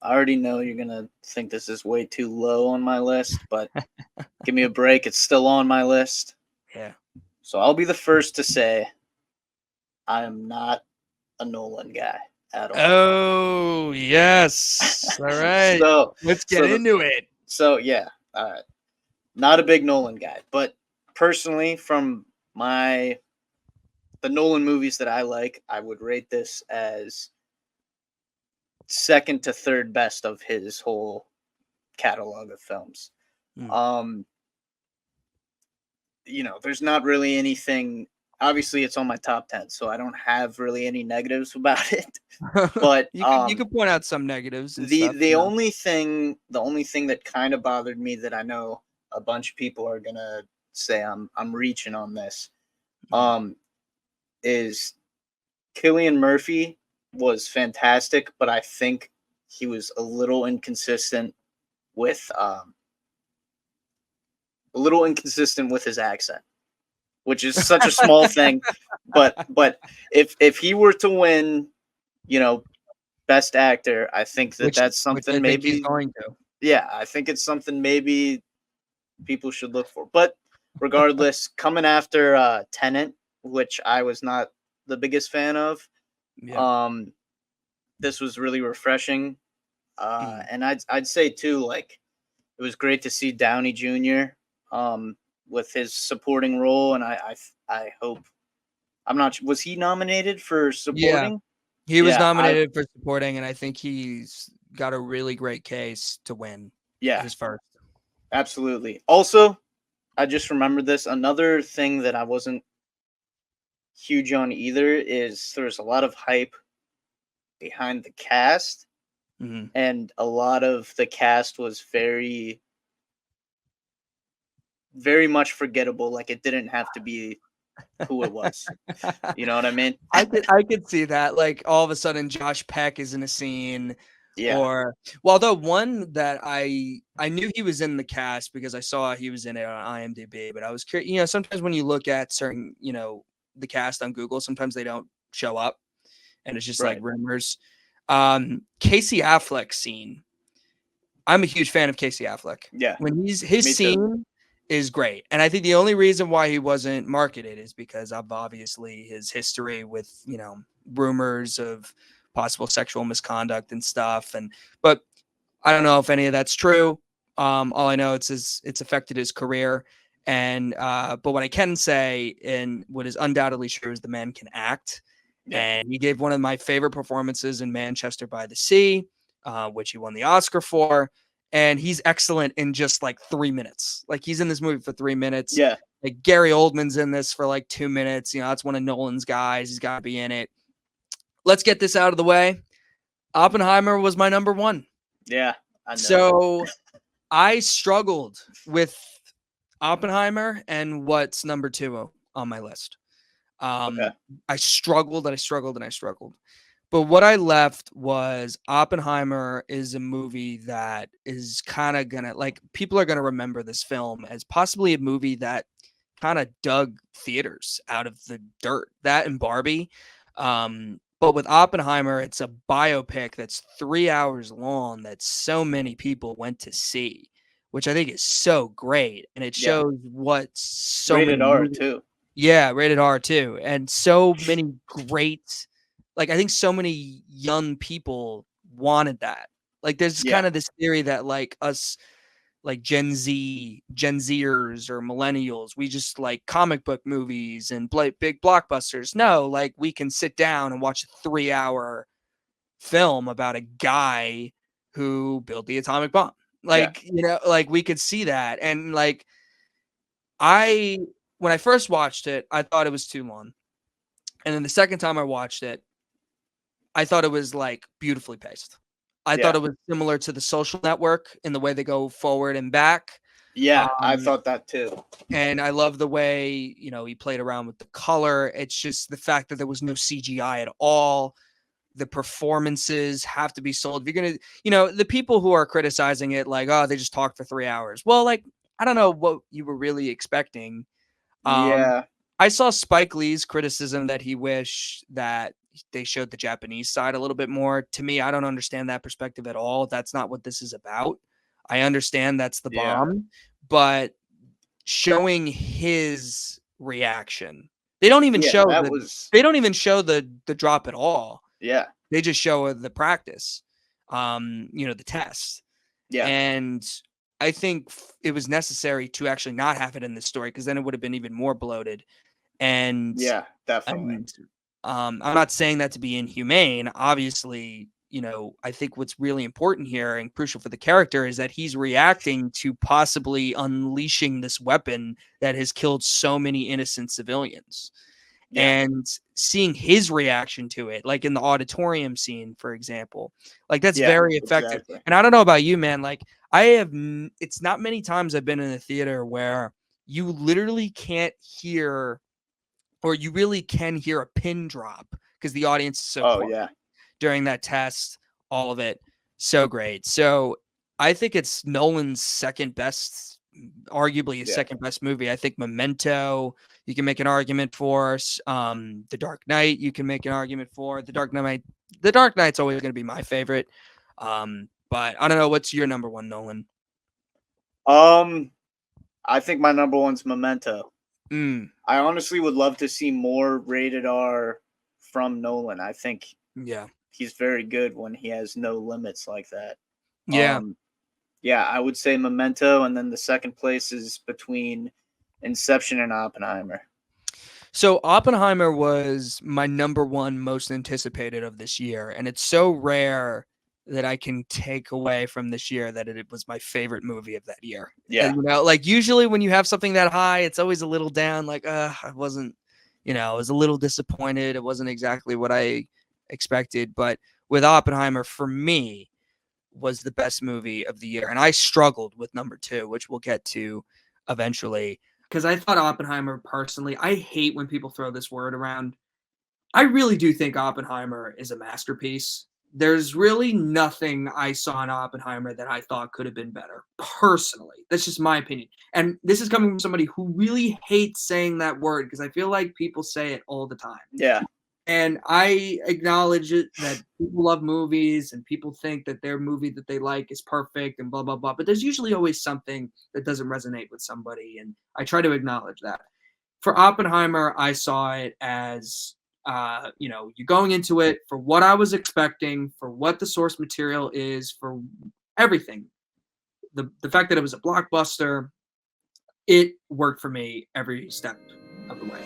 I already know you're gonna think this is way too low on my list, but give me a break. It's still on my list. Yeah. So I'll be the first to say I am not a Nolan guy at all. Oh, yes. All right. so Let's get so the, into it. so yeah, all right. Not a big Nolan guy, but personally, from my the Nolan movies that I like, I would rate this as second to third best of his whole catalog of films. Mm. Um, there's not really anything. Obviously, it's on my top 10, so I don't have really any negatives about it. But you could point out some negatives and the stuff. the only thing that kind of bothered me that I know a bunch of people are gonna say I'm reaching on this, is Cillian Murphy was fantastic, but I think he was a little inconsistent with his accent, which is such a small thing. But if he were to win, best actor, I think which that's which I something think he's maybe. going to. Yeah, I think it's something maybe people should look for. But regardless, coming after Tenant, which I was not the biggest fan of, Yeah. this was really refreshing. And I'd say too, like, it was great to see Downey Jr. With his supporting role, and I hope I'm not. Was he nominated for Yeah. supporting? He was Yeah, nominated for supporting, and I think he's got a really great case to win yeah, his first. absolutely. Also, I just remembered this. Another thing that I wasn't huge on either is there's a lot of hype behind the cast, Mhm. and a lot of the cast was very, very much forgettable. Like, it didn't have to be who it was. You know what I mean? I could see that. Like all of a sudden, Josh Peck is in a scene, Yeah, or well, the one that I knew he was in the cast because I saw he was in it on IMDb. But I was curious. Sometimes when you look at certain, the cast on Google, sometimes they don't show up, and it's just like right. rumors. Casey Affleck scene. I'm a huge fan of Casey Affleck. Yeah, When his me too. scene is great. And I think the only reason why he wasn't marketed is because of obviously his history with, rumors of possible sexual misconduct and stuff. But I don't know if any of that's true. All I know it's affected his career. And but what I can say, and what is undoubtedly true, is the man can act. Yeah, And he gave one of my favorite performances in Manchester by the Sea, which he won the Oscar for. And he's excellent in just like 3 minutes. Like he's in this movie for 3 minutes. yeah. Like Gary Oldman's in this for like 2 minutes. That's one of Nolan's guys. He's got to be in it. Let's get this out of the way. Oppenheimer was my number one. Yeah, I know. So I struggled with Oppenheimer and what's number two on my list. Okay. I struggled and I struggled and I struggled. But what I left was Oppenheimer is a movie that is kind of gonna, like, people are gonna remember this film as possibly a movie that kind of dug theaters out of the dirt. That and Barbie. But with Oppenheimer, it's a biopic that's 3 hours long that so many people went to see, which I think is so great. And it Yeah. shows what so Rated many R movies. too. Yeah, rated R too. And so many great, like, I think so many young people wanted that. Like there's Yeah. kind of this theory that like us, like Gen Zers or millennials, we just like comic book movies and big blockbusters. No, like we can sit down and watch a 3 hour film about a guy who built the atomic bomb. Yeah. Like, like we could see that. And like I when I first watched it, I thought it was too long. And then the second time I watched it, I thought it was like beautifully paced. I thought Yeah. it was similar to The Social Network in the way they go forward and back. Yeah. I Um, thought that too. and I love the way, he played around with the color. It's just the fact that there was no CGI at all. The performances have to be sold. If you're going to, the people who are criticizing it, like, oh, they just talked for 3 hours. Well, like, I don't know what you were really expecting. Um, Yeah. I saw Spike Lee's criticism that he wished that they showed the Japanese side a little bit more. To me, I don't understand that perspective at all. That's not what this is about. I understand that's the Yeah. bomb, but showing his reaction. They don't even Yeah, show that the was they don't even show the drop at all. yeah. They just show the practice, the test. Yeah. And I think it was necessary to actually not have it in this story, because then it would have been even more bloated. And Yeah, definitely. and I'm not saying that to be inhumane. Obviously, I think what's really important here and crucial for the character is that he's reacting to possibly unleashing this weapon that has killed so many innocent civilians. Yeah. And seeing his reaction to it, like in the auditorium scene, for example, like that's Yeah, very effective. exactly. And I don't know about you, man. Like it's not many times I've been in a theater where you literally can't hear, or you really can hear a pin drop because the audience is so Oh, quiet yeah. during that test. All of it, so great. So I think it's Nolan's second best, arguably his Yeah. second best movie. I think Memento, you can make an argument for. The Dark Knight, you can make an argument for. The Dark Knight. The Dark Knight's always going to be my favorite. But I don't know. What's your number one, Nolan? I think my number one's Memento. Mm, I honestly would love to see more rated R from Nolan. I think yeah. he's very good when he has no limits like that. Yeah. Um, yeah, I would say Memento, and then the second place is between Inception and Oppenheimer. So Oppenheimer was my number one most anticipated of this year, and it's so rare that I can take away from this year that it was my favorite movie of that year. Yeah. Like usually when you have something that high, it's always a little down. Like, I wasn't, I was a little disappointed. It wasn't exactly what I expected, but with Oppenheimer, for me, was the best movie of the year, and I struggled with number two, which we'll get to eventually. Because I thought Oppenheimer, personally, I hate when people throw this word around. I really do think Oppenheimer is a masterpiece. There's really nothing I saw in Oppenheimer that I thought could have been better. Personally, that's just my opinion. And this is coming from somebody who really hates saying that word, because I feel like people say it all the time. Yeah. And I acknowledge it that people love movies and people think that their movie that they like is perfect and blah, blah, blah. But there's usually always something that doesn't resonate with somebody. And I try to acknowledge that. For Oppenheimer, I saw it as, you're going into it for what I was expecting, for what the source material is, for everything. The fact that it was a blockbuster, it worked for me every step of the way.